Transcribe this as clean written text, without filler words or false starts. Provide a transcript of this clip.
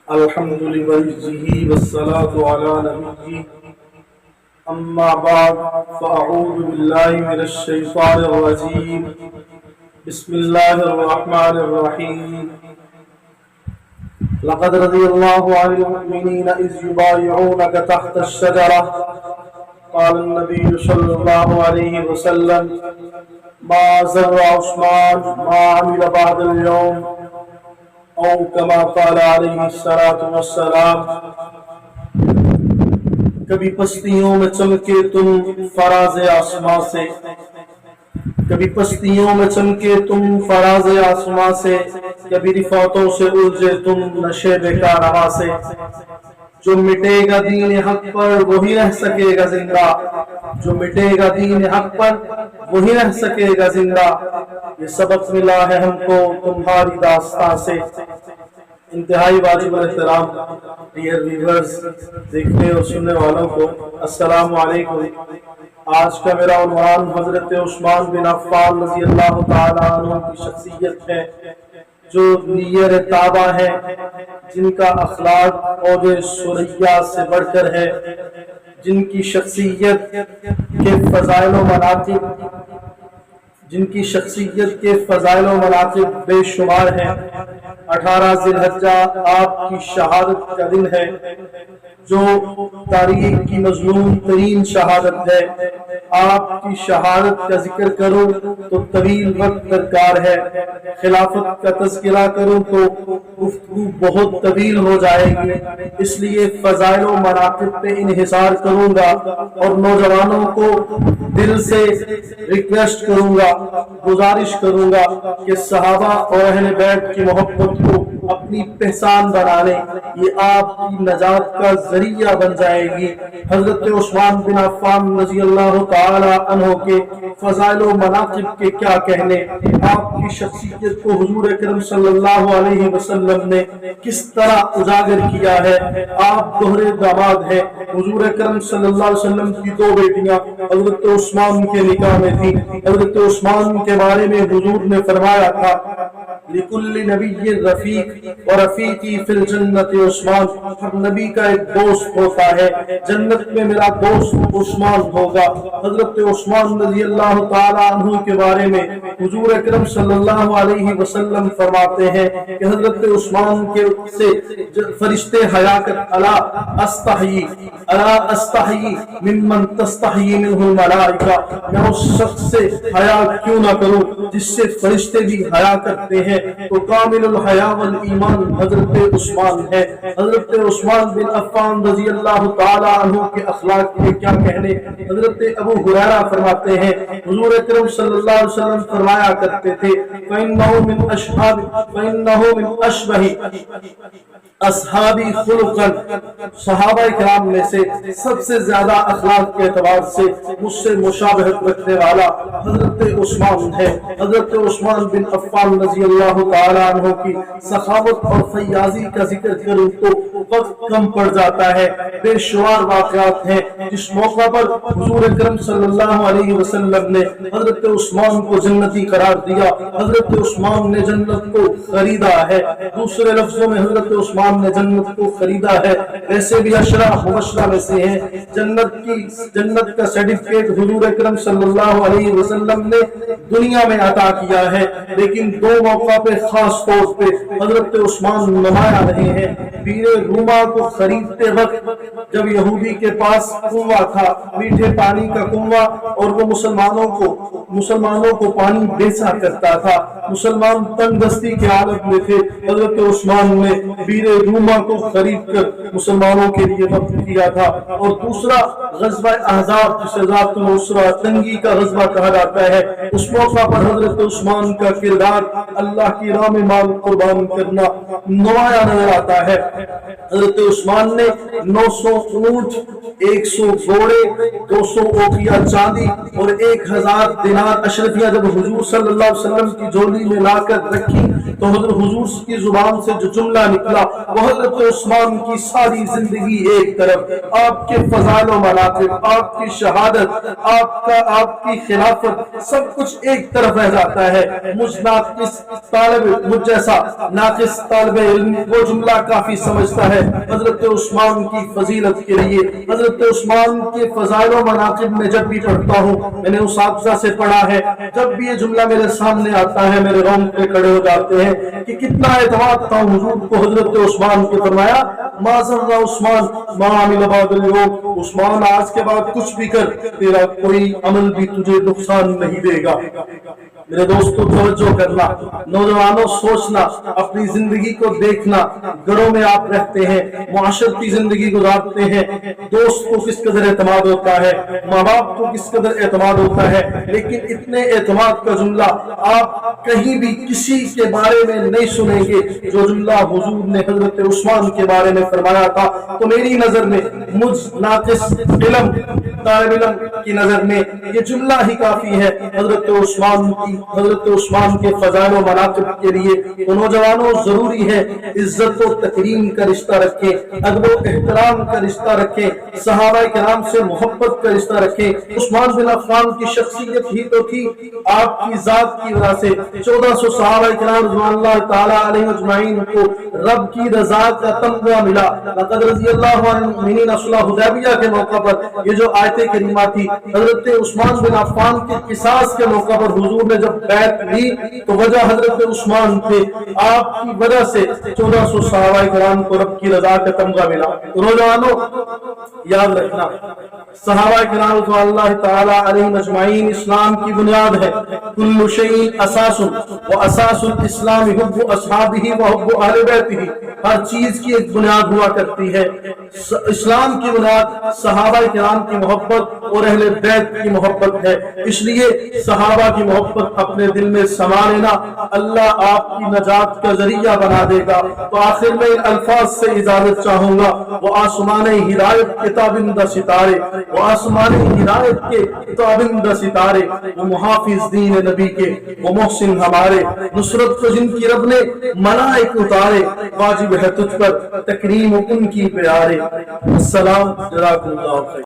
الحمد لله والصلاة على نبيه أما بعد فأعوذ بالله من الشيطان الرجيم بسم الله الرحمن الرحيم لقد رضي الله عن المؤمنين إذ يبايعونك تحت الشجرة قال النبي صلى الله عليه وسلم ما زر عثمان ما عمل بعد اليوم او کما قال علیہ الصلوۃ والسلام کبھی پستیوں میں چمکے تم فراز آسماں سے، کبھی پستیوں میں چمکے تم فراز آسماں سے، کبھی رفعتوں سے الجھے تم نشے بیکارواں سے۔ جو مٹے گا دین حق پر وہی رہ سکے گا زندہ، جو مٹے گا دین حق پر وہی رہ سکے گا زندہ۔ یہ سبق ملا ہے ہم کو تمہاری داستان سے۔ انتہائی واجب الاحترام ڈیئر ویورز، دیکھنے اور سننے والوں کو السلام علیکم۔ آج کا میرا عنوان حضرت عثمان بن عفان رضی اللہ تعالیٰ عنہ کی شخصیت ہے، جو نیر تابہ ہے، جن کا اخلاق عود سریا سے بڑھ کر ہے، جن کی شخصیت کے فضائل و مناقب بے شمار ہیں۔ 18 ذی الحجہ آپ کی شہادت کا دن ہے، جو تاریخ کی مظلوم ترین شہادت ہے۔ آپ کی شہادت کا ذکر کروں تو طویل وقت درکار ہے، خلافت کا تذکرہ کروں تو گفتگو بہت طویل ہو جائے گی، اس لیے فضائل و مناقب پہ انحصار کروں گا اور نوجوانوں کو دل سے ریکویسٹ کروں گا، گزارش کروں گا کہ صحابہ اور اہل بیت کی محبت کو اپنی پہچان بنا لیں، یہ آپ کی نجات کا ذریعہ بن جائے گی۔ حضرت عثمان بن عفان رضی اللہ تعالی عنہ کے فضائل و مناقب کے کیا کہنے، آپ کی شخصیت کو حضور اکرم صلی اللہ علیہ وسلم نے کس طرح اجاگر کیا ہے۔ آپ دوہرے داماد ہیں، حضور اکرم صلی اللہ علیہ وسلم کی 2 بیٹیاں حضرت عثمان کے نکاح میں تھیں۔ حضرت عثمان کے بارے میں حضور نے فرمایا تھا لِكُلِّ نَبِيٍّ رَفِيقٌ وَرَفِيقِي فِي الْجَنَّةِ عثمان، ہر نبی کا ایک دوست ہوتا ہے، جنت میں میرا دوست عثمان ہوگا۔ حضرت عثمان رضی اللہ تعالیٰ عنہ کے بارے میں حضور اکرم صلی اللہ علیہ وسلم فرماتے ہیں کہ حضرت عثمان کے سے فرشتے حیا کر الا استحیی ممن تستحیی منہ الملائکہ، میں اس شخص سے حیا کیوں نہ کروں جس سے فرشتے بھی حیا کرتے ہیں۔ تو کامل الحیا والایمان حضرت عثمان ہے۔ حضرت عثمان بن عفان رضی اللہ تعالی عنہ کے اخلاق کے کیا کہنے، حضرت ابو ہریرہ فرماتے ہیں حضور اکرم صلی اللہ علیہ وسلم فرمایا کرتے تھے فإنه من أشبه اصحابی خلقا، صحابہ کرام میں سے سب سے زیادہ اخلاق کے اعتبار سے مجھ سے مشابہت رکھنے والا حضرت عثمان ہے۔ حضرت عثمان بن عفان رضی اللہ تعالی عنہ کی سخاوت اور فیاضی کا ذکر کروں تو وقت کم پڑ جاتا ہے۔ بے شمار واقعات ہیں جس موقع پر حضور اکرم صلی اللہ علیہ وسلم نے حضرت عثمان کو جنتی قرار دیا، حضرت عثمان نے جنت کو خریدا ہے۔ دوسرے لفظوں میں حضرت عثمان نے جنت کو خریدا ہے۔ ایسے بھی عشرہ مبشرہ میں سے ہیں جنت کا سرٹیفکیٹ حضور اکرم صلی اللہ علیہ وسلم نے دنیا میں عطا کیا ہے، لیکن 2 موقع پہ خاص طور پہ حضرت عثمان نمایاں رہے ہیں۔ بیر روما کو خریدتے وقت جب یہودی کے پاس کنواں تھا، میٹھے پانی کا کنواں، اور وہ مسلمانوں کو پانی بیچا کرتا تھا، مسلمان تنگ دستی کے حالت میں تھے، حضرت عثمان نے بیر روما کو خرید کر مسلمانوں کے لیے وقف کیا تھا۔ اور دوسرا غزوہ احزاب، جسے ذات العسرہ تنگی کا غزوہ کہا جاتا ہے، اس موقع پر حضرت عثمان کا کردار اللہ کی راہ میں مال قربان کرنا نمایاں نظر آتا ہے۔ حضرت عثمان نے 900 اونٹ، 100 گھوڑے، 200 اوقیہ چاندی اور 1000 دینار اشرفیہ جب حضور صلی اللہ علیہ وسلم کی جھولی میں لا کر رکھی تو حضور کی زبان سے جو جملہ نکلا وہ حضرت عثمان کی ساری زندگی ایک طرف، آپ کے فضائل و مناقب، آپ کی شہادت، آپ کی خلافت، سب کچھ ایک طرف رہ جاتا ہے. مجھ جیسا ناقص طالب علم وہ جملہ کافی سمجھتا ہے. حضرت عثمان کی فضیلت کے لیے حضرت عثمان کے فضائل و مناقب میں جب بھی پڑھتا ہوں، میں نے اساتذہ سے پڑھا ہے، جب بھی یہ جملہ میرے سامنے آتا ہے میرے رونگٹے کھڑے ہو جاتے ہیں کہ کتنا اعتماد تھا حضور کو حضرت عثمان کو. فرمایا ما ضر عثمان ما عمل بعد اليوم، عثمان آج کے بعد کچھ بھی کر تیرا کوئی عمل بھی تجھے نقصان نہیں دے گا. میرے دوستو توجہ کرنا، نوجوانوں سوچنا، اپنی زندگی کو دیکھنا. گھروں میں آپ رہتے ہیں، معاشرتی زندگی گزارتے ہیں، دوست کو کس قدر اعتماد ہوتا ہے، ماں باپ کو کس قدر اعتماد ہوتا ہے، لیکن اتنے اعتماد کا جملہ آپ کہیں بھی کسی کے بارے میں نہیں سنیں گے جو جملہ حضور نے حضرت عثمان کے بارے میں فرمایا تھا. تو میری نظر میں، مجھ ناقص علم طالب علم کی نظر میں یہ جملہ ہی کافی ہے حضرت عثمان کے فضائل و مناقب کے لیے. تو نوجوانوں ضروری ہے عزت و تکریم کا رشتہ رکھیں، ادب و احترام کا رشتہ رکھیں، صحابہ کرام سے محبت کا رشتہ رکھیں. عثمان بن عفان کی شخصیت ہی تو تھی آپ کی ذات کی وجہ سے 1400 صحابہ کرام رضوان اللہ تعالی علیہ اجمعین کو رب کی رضا کا تمغہ ملا. لقد رضی اللہ عنہ المؤمنین صلح حدیبیہ کے موقع پر یہ جو آیت کریمہ تھی، حضرت عثمان بن عفان کے قصاص کے موقع پر حضور نے جب بیعت لی تو وجہ حضرت عثمان تھے. آپ کی وجہ سے 1400 صحابہ کرام کو رب کی رضا کا تمغہ ملا. نوجوانوں یاد رکھنا، صحابہ کرام رضوان اللہ تعالی علیہ اجمعین اسلام کی بنیاد ہے. کل شیء اساس و اساس الاسلام حب اصحابہ و حب اہل بیتہ. ہر چیز کی ایک بنیاد ہوا کرتی ہے. اسلام کی بنیاد صحابہ کرام کی محبت اور اہل بیت کی محبت ہے. اس لیے صحابہ کی محبت اپنے دل میں سما لینا، اللہ آپ کی نجات کا ذریعہ بنا دے گا. تو آخر میں ان الفاظ سے اجازت چاہوں گا. وہ آسمان ہدایت کے تابندہ ستارے، وہ آسمان ہدایت کے تابندہ ستارے، وہ محافظ دین نبی کے، وہ محسن ہمارے، نصرت کو جن کی رب نے ملائک اتارے، واجب ہے تجھ پر تکریم ان کی پیارے. السلام جزاکم اللہ خیر.